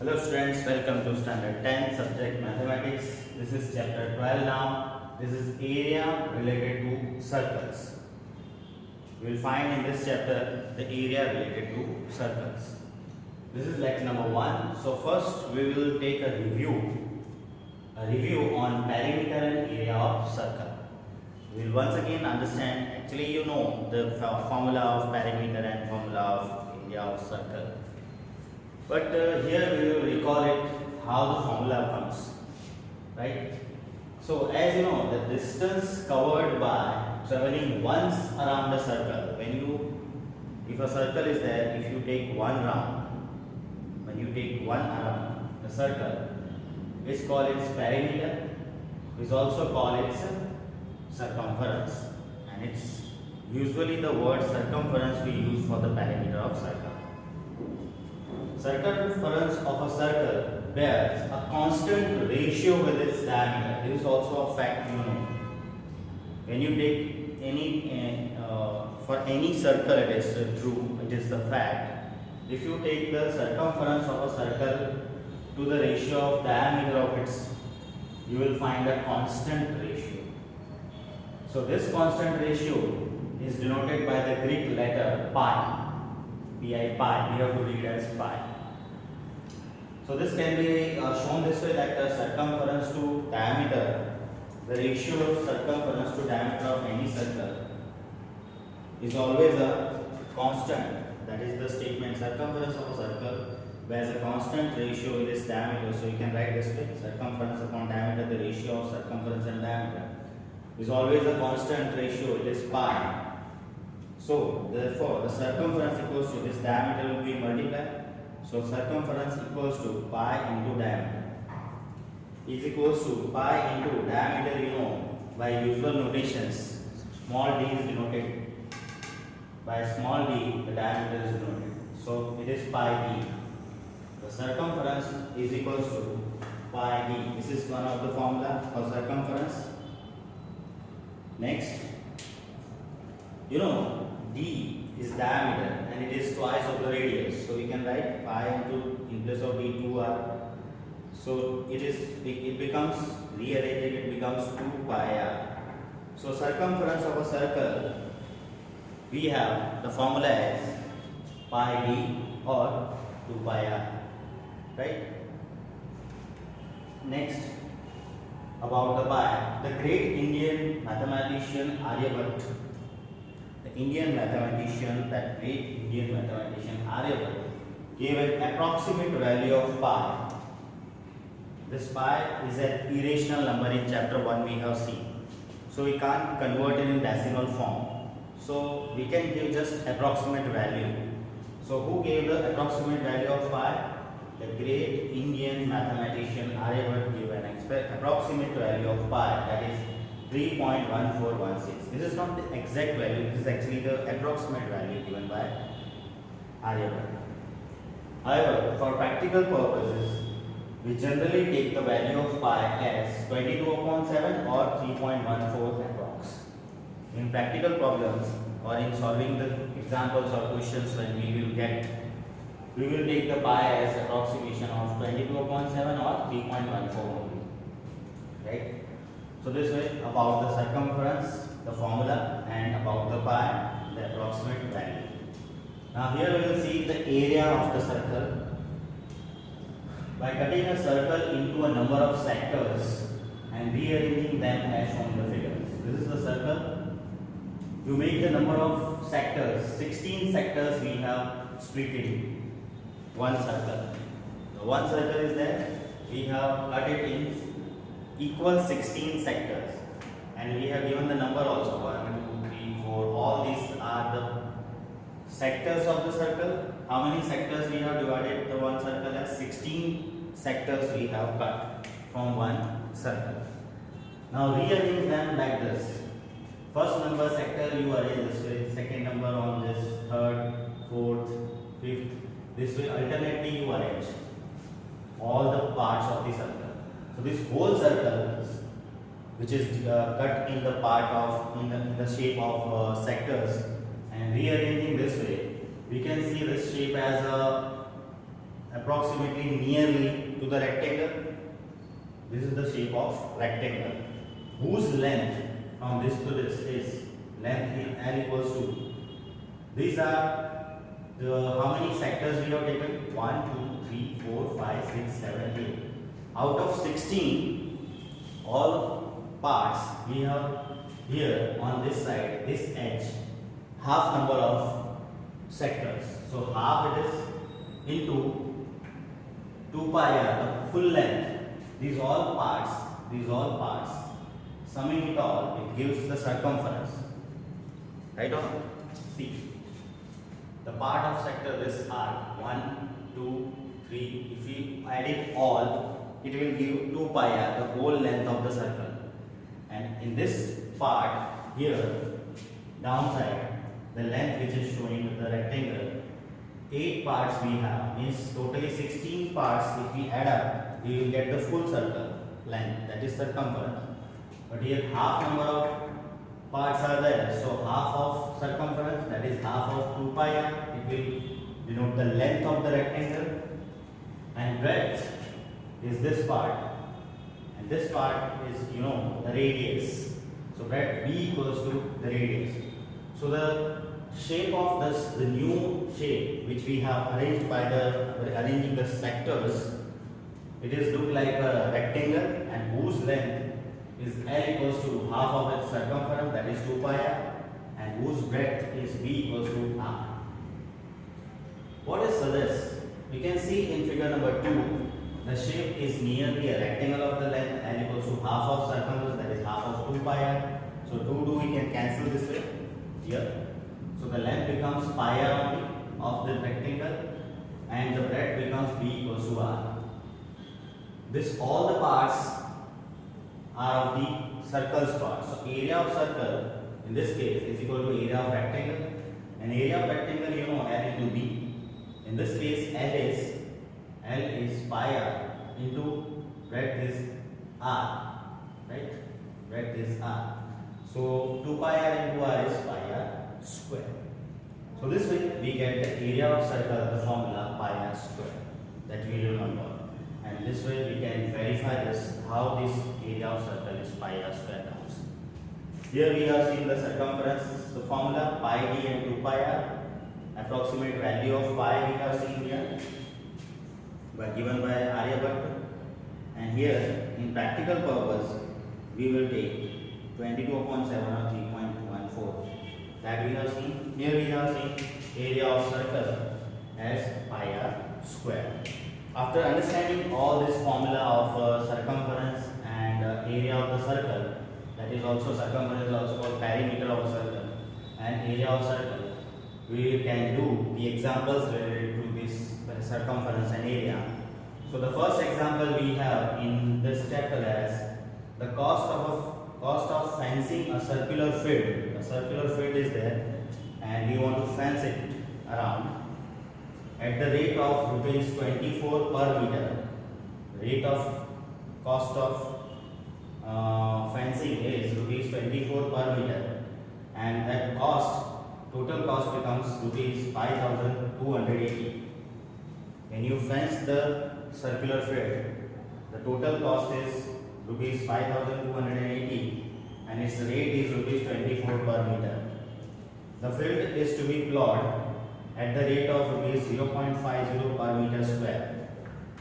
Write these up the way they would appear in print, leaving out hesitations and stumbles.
Hello students, welcome to standard 10 subject mathematics. This is chapter 12 now. This is area related to circles. We will find in this chapter the area related to circles. This is lecture number 1. So first we will take a review on perimeter and area of circle. We will once again understand, actually you know the formula of perimeter and formula of area of circle. But here we will recall it how the formula comes, right? So as you know, the distance covered by traveling once around the circle. If a circle is there, if you take one round, when you take one around the circle, it's called its perimeter. It's also called its circumference, and it's usually the word circumference we use for the perimeter of circle. Circumference of a circle bears a constant ratio with its diameter. This is also a fact you know. When you take any for any circle, it is true. It is the fact. If you take the circumference of a circle to the ratio of diameter of its, you will find a constant ratio. So this constant ratio is denoted by the Greek letter pi. Pi. We have to read as pi. So this can be shown this way, that the circumference to diameter, the ratio of circumference to diameter of any circle is always a constant. That is the statement, circumference of a circle bears a constant ratio with its diameter. So you can write this way, circumference upon diameter, the ratio of circumference and diameter is always a constant ratio, it is pi. So therefore the circumference equals to this diameter will be multiplied. So circumference equals to pi into diameter is equals to pi into diameter, you know, by usual notations. Small d is denoted by small d, the diameter is denoted. So it is pi d. The circumference is equals to pi d. This is one of the formula for circumference. Next, you know, d is diameter and it is twice of the radius. So we can write pi into, in place of d, 2r. So it becomes rearranged, it becomes 2 pi r. So circumference of a circle, we have the formula as pi d or 2 pi r, right? Next, about the pi, the great Indian mathematician Aryabhatta, the Indian mathematician, that great Indian mathematician Aryabhatta, gave an approximate value of pi. This pi is an irrational number. In chapter 1 we have seen. So we can't convert it in decimal form. So we can give just approximate value. So who gave the approximate value of pi? The great Indian mathematician Aryabhatta gave an approximate value of pi, that is 3.1416. This is not the exact value, this is actually the approximate value given by Aryabhatta. However, for practical purposes, we generally take the value of pi as 22/7 or 3.14 approx. In practical problems or in solving the examples or questions when we will take the pi as approximation of 22/7 or 3.14 only, right? So this way about the circumference, the formula, and about the pi, the approximate value. Now here we will see the area of the circle. By cutting a circle into a number of sectors and rearranging them as shown in the figures. This is the circle. You make the number of sectors, 16 sectors we have split in one circle. The one circle is there, we have cut it in equal 16 sectors, and we have given the number also 1, 2, 3, 4. All these are the sectors of the circle. How many sectors we have divided the one circle as? 16 sectors we have cut from one circle. Now rearrange them like this. First number sector you arrange this way, second number on this, third, fourth, fifth. This way alternately you arrange all the parts of the circle. So this whole circle, which is cut in the in the shape of sectors, and rearranging this way, we can see this shape as a approximately nearly to the rectangle. This is the shape of rectangle whose length from this to this is length in L equals to. These are the how many sectors we have taken? 1, 2, 3, 4, 5, 6, 7, 8. Out of 16, all parts we have here on this side, this edge, half number of sectors. So half it is into 2 pi r, the full length. These all parts, summing it all, it gives the circumference. Right on? See, the part of sector this arc 1, 2, 3. If we add it all, it will give 2 pi r, the whole length of the circle. And in this part here, downside, the length which is showing the rectangle, 8 parts we have, means totally 16 parts. If we add up, we will get the full circle length, that is circumference. But here half number of parts are there, so half of circumference, that is half of 2 pi r, it will denote the length of the rectangle. And breadth is this part, and this part is the radius. So breadth b equals to the radius. So the shape of this, the new shape which we have arranged by arranging the sectors, it is look like a rectangle and whose length is L equals to half of its circumference, that is 2 pi r, and whose breadth is b equals to r. What is this? We can see in figure number 2, the shape is nearly a rectangle of the length L equals to half of circumference, that is half of 2 pi r. So 2 we can cancel this way here. So the length becomes pi r only of the rectangle, and the breadth becomes b equals to r. This all the parts are of the circle's part. So area of circle in this case is equal to area of rectangle, and area of rectangle L into b. In this case L is pi r into breadth is r, right? Breadth is r. So 2 pi r into r is pi r square. So this way we get the area of circle, the formula pi r square, that we remember. And this way we can verify this, how this area of circle is pi r square comes. Here we have seen the circumference, the formula pi d and 2 pi r. Approximate value of pi we have seen here, given by Aryabhatta. And here in practical purpose we will take 22 upon 7 or 3.14. That we have seen. Here we have seen area of circle as pi r square. After understanding all this formula of circumference and area of the circle, that is also circumference is also called perimeter of a circle, and area of circle, we can do the examples related to this circumference and area. So the first example we have in this chapter as the cost of fencing a circular field. A circular field is there, and we want to fence it around at the rate of rupees 24 per meter. The rate of cost of fencing is rupees 24 per meter, and that total cost becomes rupees 5,280. When you fence the circular field, the total cost is rupees 5,280, and its rate is rupees 24 per meter. The field is to be plowed at the rate of rupees 0.50 per meter square.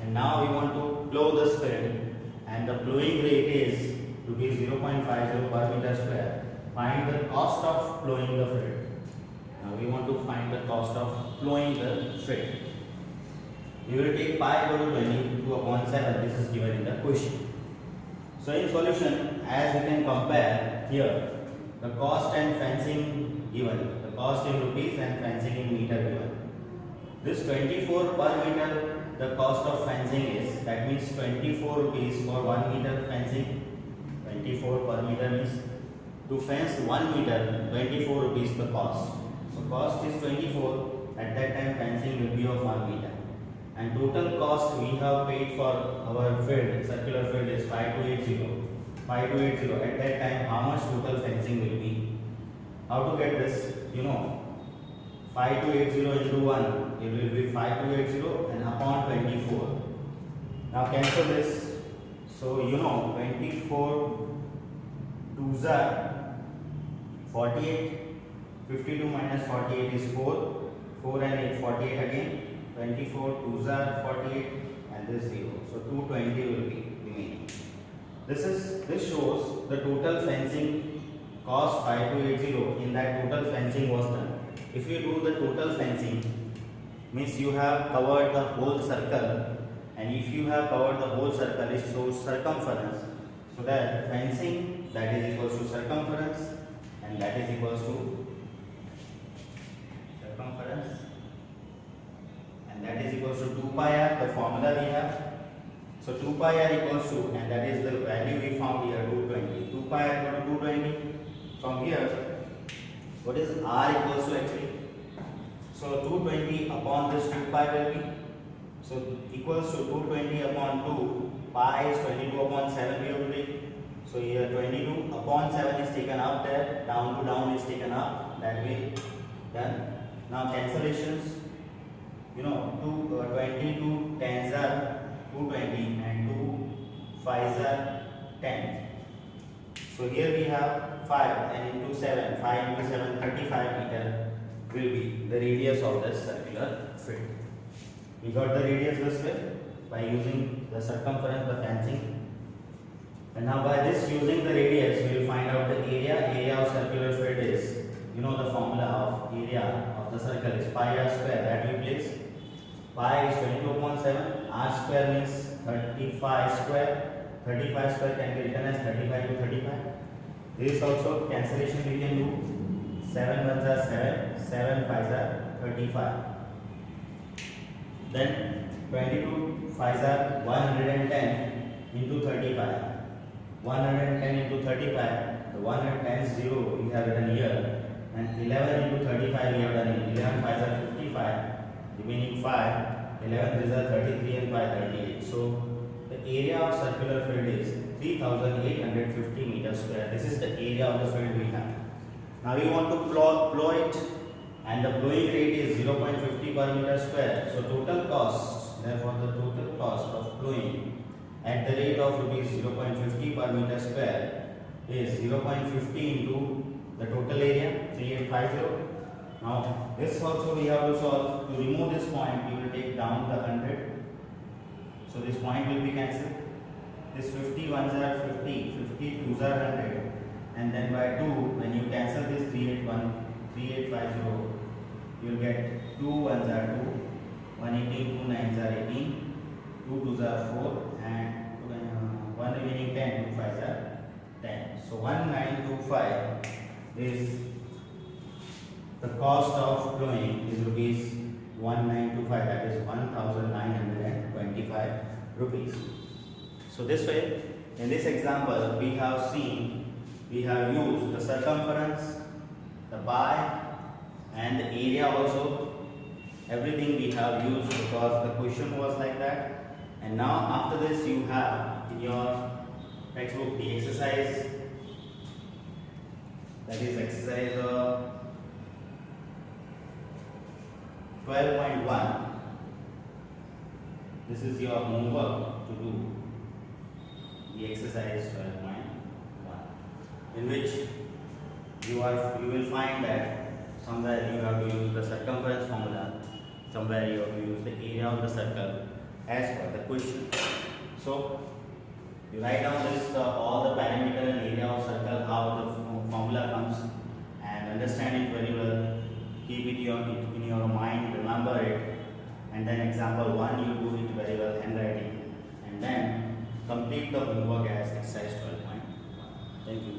And now we want to plow this field, and the plowing rate is rupees 0.50 per meter square. Find the cost of plowing the field. Now we want to find the cost of plowing the field. We will take pi equal to 22 upon 7. This is given in the question. So in solution, as we can compare here, the cost and fencing given, the cost in rupees and fencing in meter given. This 24 per meter, the cost of fencing is, that means 24 rupees for 1 meter fencing. 24 per meter means to fence 1 meter, 24 rupees the cost. So cost is 24, at that time fencing will be of 1 meter. And total cost we have paid for our field, circular field, is 5280. 5280. At that time, how much total fencing will be? How to get this? 5280 into 1. it will be 5280 and upon 24. Now cancel this. So you know 24 2s are 48. 52 minus 48 is 4. 4 and 8, 48 again. 24 2s are 48 and this 0. So 220 will be remaining. This shows the total fencing cost 5280 in that total fencing was done. If you do the total fencing, means you have covered the whole circle, and if you have covered the whole circle, it shows circumference. So that fencing, that is equals to circumference, and that is equals to circumference, and that is equals to 2 pi r, the formula we have. So 2 pi r equals to, and that is the value we found here, 220. 2 pi r equal to 220. From here, what is r equals to actually? So 220 upon this 2 pi will be, so equals to 220 upon 2, pi is 22 upon 7 we have to take. So here 22 upon 7 is taken up there, down to down is taken up, that way done. Now cancellations, you know, 22 tens are 220 and 2 5s are 10. So here we have 5 and into 7, 5 into 7, 35 meter will be the radius of this circular field. We got the radius this way by using the circumference, the fencing. And now by this using the radius, we will find out the area. Area of circular field is, you know, the formula of area of the circle is pi r square, that we place. Pi is 22 upon 7, r square means 35 square. 35 square can be written as 35 to 35. This also cancellation we can do. 7 ones are 7, 7 5s are 35. Then 22 5s are 110 into 35. 110 into 35, the 110 is 0 we have written here, and 11 into 35 we have done it. 11 5s are 55, remaining 5, 11 3s are 33 and 5 38. So the area of circular field is 3850 meters square. This is the area of the field we have. Now we want to plow it, and the blowing rate is 0.50 per meter square. So total cost, therefore the total cost of blowing at the rate of rupees 0.50 per meter square is 0.50 into the total area 3850. Now this also we have to solve. To remove this point, we will take down the 100. So this point will be cancelled. This 50 ones are 50, 50 2s are 100, and then by 2, when you cancel this 3850, you will get 2 ones are 2, 118, 2 9s are 18, 2 2s are 4, and 1 remaining 10, 2 5s are 10. So 1925 is the cost of blowing is rupees 1925, that is 1925 rupees. So this way, in this example, we have used the circumference, the pi, and the area also. Everything we have used because the question was like that. And now after this, you have in your textbook the exercise, that is exercise 12.1. This is your homework to do, the exercise 12.1, in which you will find that somewhere you have to use the circumference formula, somewhere you have to use the area of the circle as per the question. So you write down this all the parameter and area of circle, how the formula comes, and understand it very well. Keep it in your mind, remember it, and then example 1 you do it very well, handwriting, and then complete the homework as exercise 12.1. Thank you.